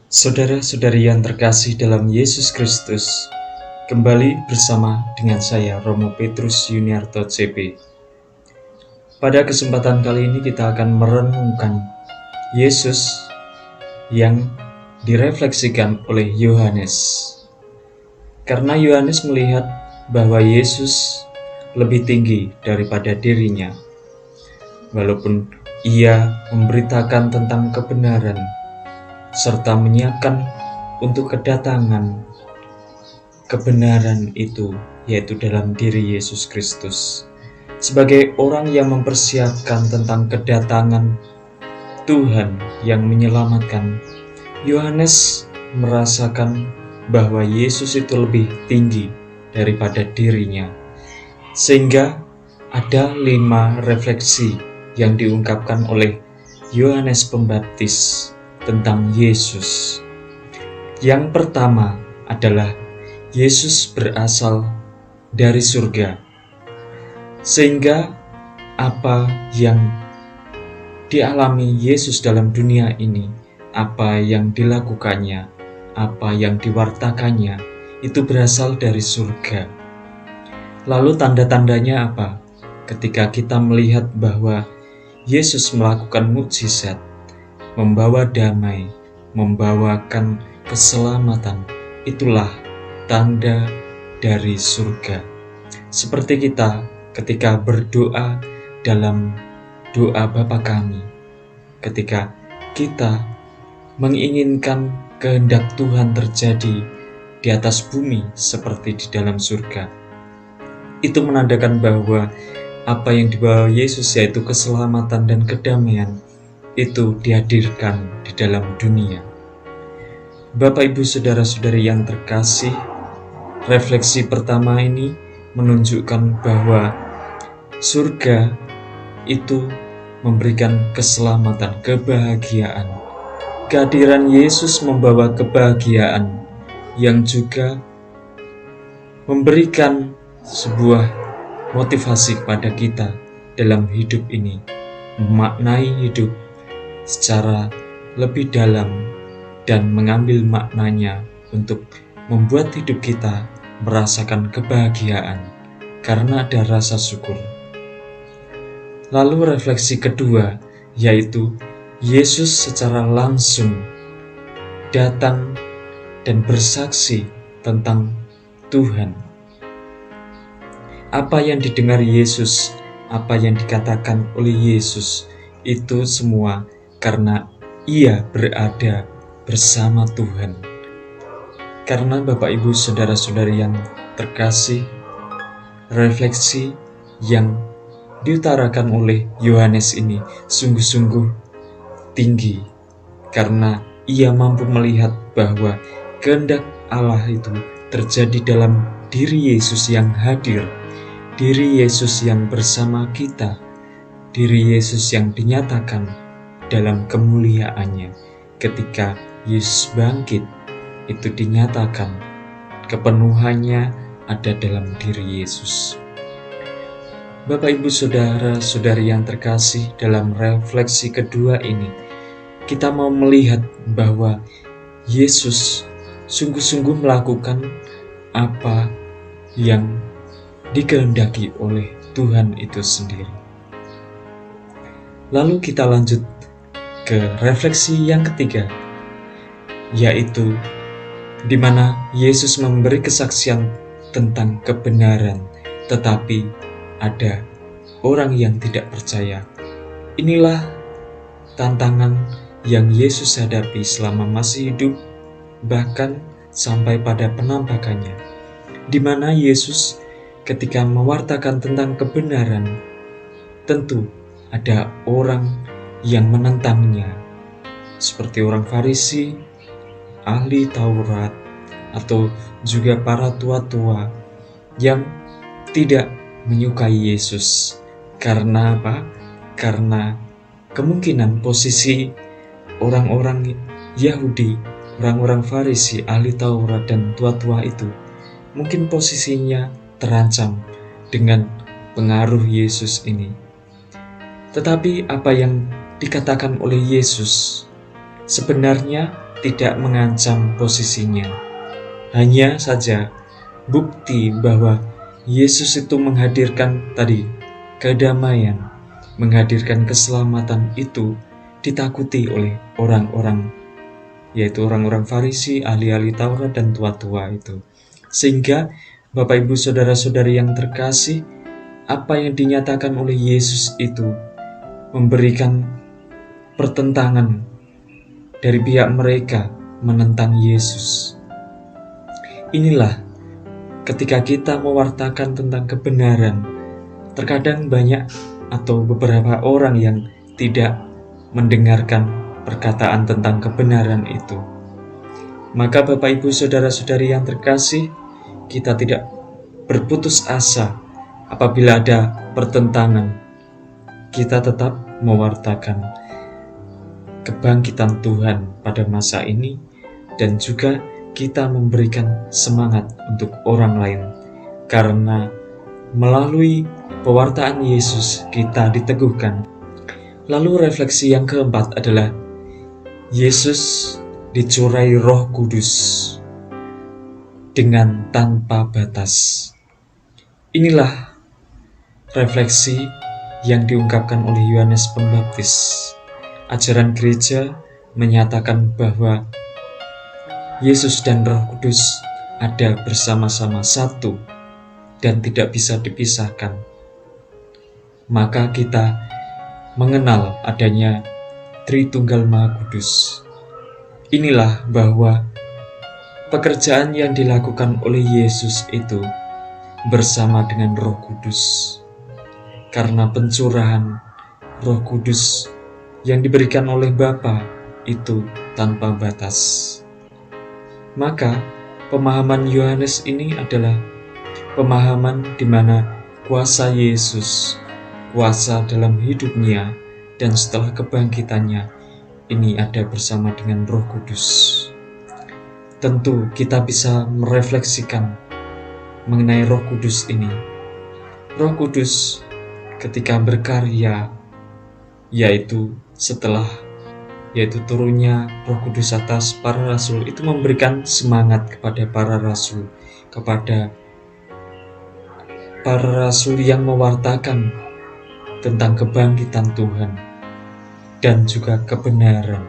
Saudara-saudari yang terkasih dalam Yesus Kristus, kembali bersama dengan saya Romo Petrus Yuniarto CP. Pada kesempatan kali ini kita akan merenungkan Yesus yang direfleksikan oleh Yohanes. Karena Yohanes melihat bahwa Yesus lebih tinggi daripada dirinya. Walaupun ia memberitakan tentang kebenaran serta menyiapkan untuk kedatangan kebenaran itu, yaitu dalam diri Yesus Kristus. Sebagai orang yang mempersiapkan tentang kedatangan Tuhan yang menyelamatkan, Yohanes merasakan bahwa Yesus itu lebih tinggi daripada dirinya. Sehingga ada 5 refleksi yang diungkapkan oleh Yohanes Pembaptis tentang Yesus. Yang pertama adalah Yesus berasal dari surga, sehingga apa yang dialami Yesus dalam dunia ini, apa yang dilakukannya, apa yang diwartakannya, itu berasal dari surga. Lalu tanda-tandanya apa? Ketika kita melihat bahwa Yesus melakukan mukjizat, membawa damai, membawakan keselamatan, itulah tanda dari surga. Seperti kita ketika berdoa dalam doa Bapa Kami, ketika kita menginginkan kehendak Tuhan terjadi di atas bumi seperti di dalam surga, itu menandakan bahwa apa yang dibawa Yesus, yaitu keselamatan dan kedamaian, itu dihadirkan di dalam dunia. Bapak, Ibu, saudara-saudari yang terkasih, refleksi pertama ini menunjukkan bahwa surga itu memberikan keselamatan, kebahagiaan. Kehadiran Yesus membawa kebahagiaan yang juga memberikan sebuah motivasi kepada kita dalam hidup ini, memaknai hidup secara lebih dalam dan mengambil maknanya untuk membuat hidup kita merasakan kebahagiaan karena ada rasa syukur. Lalu refleksi kedua, yaitu Yesus secara langsung datang dan bersaksi tentang Tuhan. Apa yang didengar Yesus, apa yang dikatakan oleh Yesus, itu semua karena ia berada bersama Tuhan. Karena Bapak, Ibu, saudara-saudari yang terkasih, refleksi yang diutarakan oleh Yohanes ini sungguh-sungguh tinggi, karena ia mampu melihat bahwa kehendak Allah itu terjadi dalam diri Yesus yang hadir, diri Yesus yang bersama kita, diri Yesus yang dinyatakan dalam kemuliaannya. Ketika Yesus bangkit, itu dinyatakan kepenuhannya ada dalam diri Yesus. Bapak, Ibu, saudara-saudari yang terkasih, dalam refleksi kedua ini kita mau melihat bahwa Yesus sungguh-sungguh melakukan apa yang dikehendaki oleh Tuhan itu sendiri. Lalu kita lanjut ke refleksi yang ketiga, yaitu di mana Yesus memberi kesaksian tentang kebenaran, tetapi ada orang yang tidak percaya. Inilah tantangan yang Yesus hadapi selama masih hidup, bahkan sampai pada penampakannya, di mana Yesus ketika mewartakan tentang kebenaran, tentu ada orang yang menentangnya, seperti orang Farisi, ahli Taurat, atau juga para tua-tua yang tidak menyukai Yesus. Karena apa? Karena kemungkinan posisi orang-orang Yahudi, orang-orang Farisi, ahli Taurat dan tua-tua itu mungkin posisinya terancam dengan pengaruh Yesus ini. Tetapi apa yang dikatakan oleh Yesus sebenarnya tidak mengancam posisinya. Hanya saja bukti bahwa Yesus itu menghadirkan kedamaian, menghadirkan keselamatan itu ditakuti oleh orang-orang, yaitu orang-orang Farisi, ahli-ahli Taurat dan tua-tua itu. Sehingga Bapak Ibu saudara-saudari yang terkasih, apa yang dinyatakan oleh Yesus itu memberikan pertentangan dari pihak mereka menentang Yesus. Inilah ketika kita mewartakan tentang kebenaran, terkadang banyak atau beberapa orang yang tidak mendengarkan perkataan tentang kebenaran itu. Maka Bapak Ibu saudara-saudari yang terkasih, kita tidak berputus asa apabila ada pertentangan. Kita tetap mewartakan kebangkitan Tuhan pada masa ini, dan juga kita memberikan semangat untuk orang lain, karena melalui pewartaan Yesus kita diteguhkan. Lalu refleksi yang keempat adalah Yesus dicurai Roh Kudus dengan tanpa batas. Inilah refleksi yang diungkapkan oleh Yohanes Pembaptis. Ajaran gereja menyatakan bahwa Yesus dan Roh Kudus ada bersama-sama satu dan tidak bisa dipisahkan. Maka kita mengenal adanya Tritunggal Maha Kudus. Inilah bahwa pekerjaan yang dilakukan oleh Yesus itu bersama dengan Roh Kudus. Karena pencurahan Roh Kudus yang diberikan oleh Bapa itu tanpa batas. Maka pemahaman Yohanes ini adalah pemahaman di mana kuasa Yesus, kuasa dalam hidupnya dan setelah kebangkitannya ini ada bersama dengan Roh Kudus. Tentu kita bisa merefleksikan mengenai Roh Kudus ini. Roh Kudus ketika berkarya, yaitu turunnya Roh Kudus atas para rasul, itu memberikan semangat kepada para rasul, kepada para rasul yang mewartakan tentang kebangkitan Tuhan dan juga kebenaran.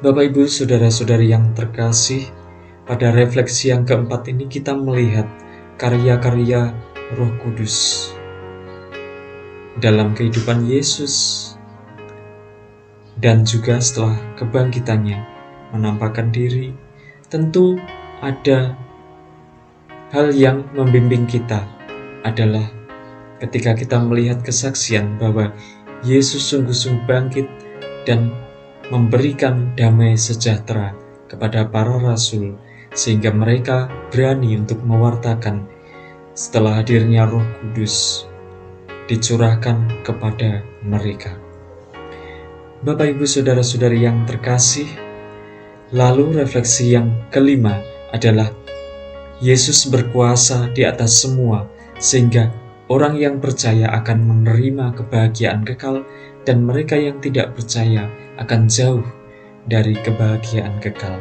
Bapak Ibu saudara-saudari yang terkasih, pada refleksi yang keempat ini kita melihat karya-karya Roh Kudus dalam kehidupan Yesus, dan juga setelah kebangkitannya menampakkan diri. Tentu ada hal yang membimbing kita adalah ketika kita melihat kesaksian bahwa Yesus sungguh-sungguh bangkit dan memberikan damai sejahtera kepada para rasul, sehingga mereka berani untuk mewartakan setelah hadirnya Roh Kudus dicurahkan kepada mereka. Bapak Ibu saudara-saudari yang terkasih, lalu refleksi yang kelima adalah Yesus berkuasa di atas semua, sehingga orang yang percaya akan menerima kebahagiaan kekal dan mereka yang tidak percaya akan jauh dari kebahagiaan kekal.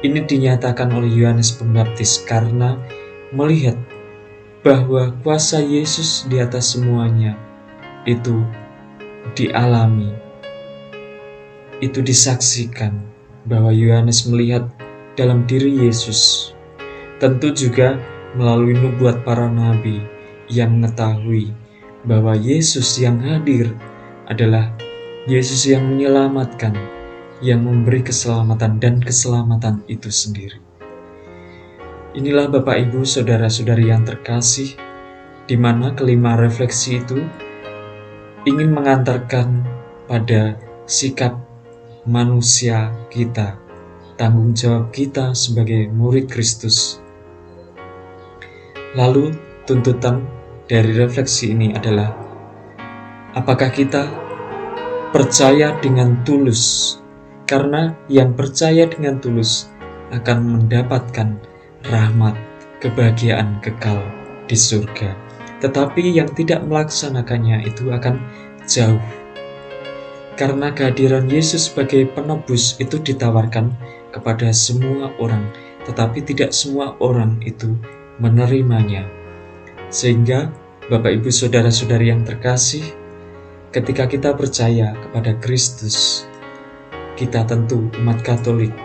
Ini dinyatakan oleh Yohanes Pembaptis karena melihat bahwa kuasa Yesus di atas semuanya itu dialami, itu disaksikan, bahwa Yohanes melihat dalam diri Yesus. Tentu juga melalui nubuat para nabi yang mengetahui bahwa Yesus yang hadir adalah Yesus yang menyelamatkan, yang memberi keselamatan dan keselamatan itu sendiri. Inilah Bapak Ibu saudara-saudari yang terkasih, di mana kelima refleksi itu ingin mengantarkan pada sikap manusia kita tanggung jawab kita sebagai murid Kristus. Lalu, tuntutan dari refleksi ini adalah, apakah kita percaya dengan tulus? Karena yang percaya dengan tulus akan mendapatkan rahmat, kebahagiaan kekal di surga. Tetapi yang tidak melaksanakannya itu akan jauh. Karena kehadiran Yesus sebagai penebus itu ditawarkan kepada semua orang, tetapi tidak semua orang itu menerimanya. Sehingga Bapak Ibu Saudara-saudari yang terkasih, ketika kita percaya kepada Kristus, kita tentu umat Katolik,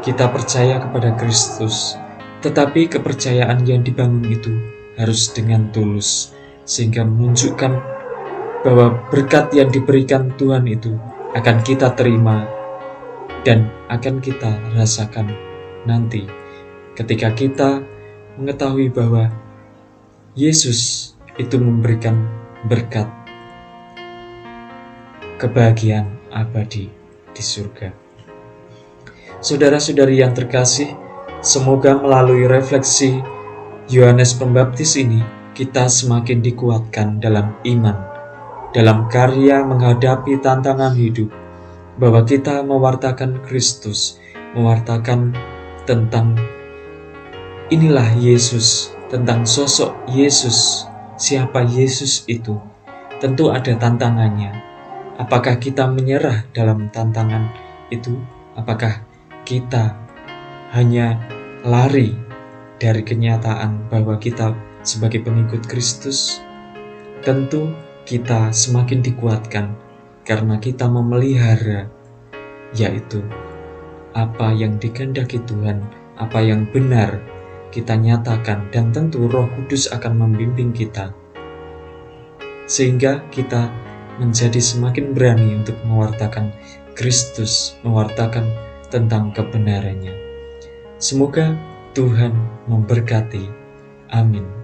kita percaya kepada Kristus, tetapi kepercayaan yang dibangun itu harus dengan tulus, sehingga menunjukkan bahwa berkat yang diberikan Tuhan itu akan kita terima dan akan kita rasakan nanti ketika kita mengetahui bahwa Yesus itu memberikan berkat kebahagiaan abadi di surga. Saudara-saudari yang terkasih, semoga melalui refleksi Yohanes Pembaptis ini kita semakin dikuatkan dalam iman, dalam karya menghadapi tantangan hidup, bahwa kita mewartakan Kristus, mewartakan tentang inilah Yesus, tentang sosok Yesus, siapa Yesus itu. Tentu ada tantangannya. Apakah kita menyerah dalam tantangan itu? Apakah kita hanya lari dari kenyataan bahwa kita sebagai pengikut Kristus? Tentu kita semakin dikuatkan karena kita memelihara, yaitu apa yang dikehendaki Tuhan, apa yang benar kita nyatakan, dan tentu Roh Kudus akan membimbing kita, sehingga kita menjadi semakin berani untuk mewartakan Kristus, mewartakan tentang kebenarannya. Semoga Tuhan memberkati. Amin.